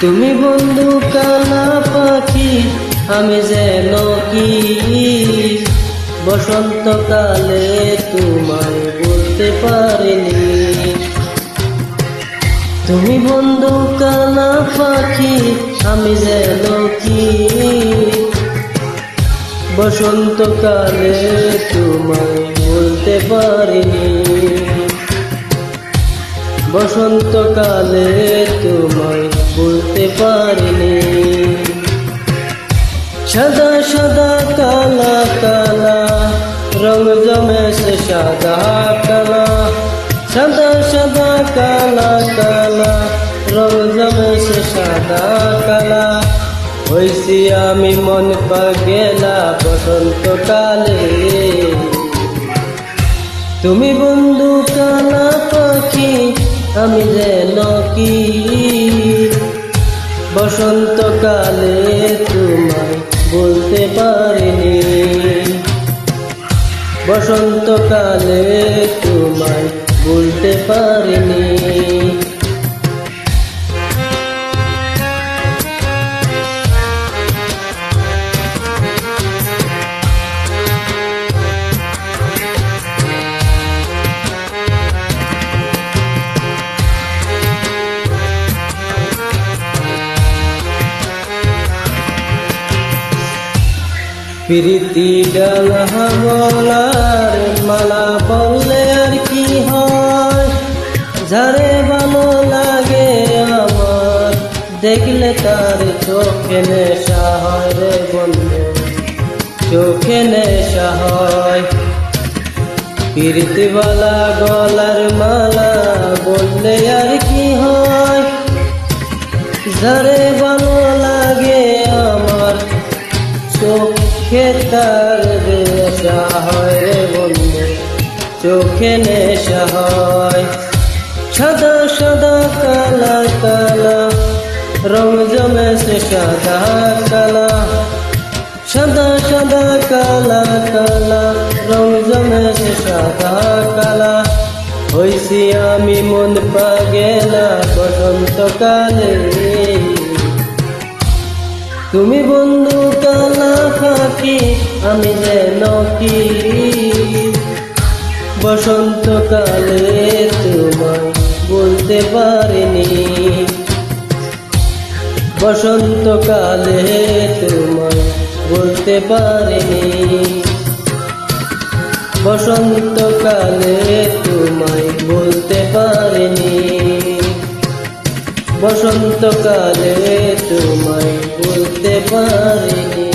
তুমি বন্ধু কালা পাখি, আমি যেন কি বসন্তকালে তোমায় বলতে পারিনি। তুমি বন্ধু কালা পাখি, আমি যেন কি বসন্তকালে তোমায় বলতে পারিনি। বসন্তকালে তোমায় বলতে পারিনি। সাদা সাদা কালা কালা রং জমেছে সাদা কালা, সাদা সাদা কালা কালা রং জমেছে সাদা কালা। হইছি আমি মন পাগেলা বসন্তকালে। তুমি বন্ধু কালা পাখি, আমি যেন কি বসন্তকালে তোমায় বলতে পারিনি। বসন্তকালে তোমায় বলতে পারিনি। প্রীতি ডালা বলার মালা বললে আর কি হয়, যারে ভালো লাগে আমার দেখলে তার চোখে নেশা হয় রে বন্ধু, চোখে নেশা হয়। প্রীতিবালা গলার মালা বললে আর কি হয়, যারে ভালো লাগে আমার চোখে তার নেশা হয় রে বন্ধু, চোখে নেশা হয়। সাদা সাদা কালা কালা রং জমেছে সাদা কালা, সাদা সাদা কালা কালা রং জমেছে সাদা কালা। হইছি আমি মন পাগেলা বসন্তকালে। তুমি বন্ধু কালা পাখি, আমি যেন কি বসন্তকালে তোমায় বলতে পারিনি। বসন্তকালে তোমায় বলতে পারিনি। বসন্তকালে তোমায় বলতে পারিনি। বসন্তকালে তোমায় বলতে পারিনি।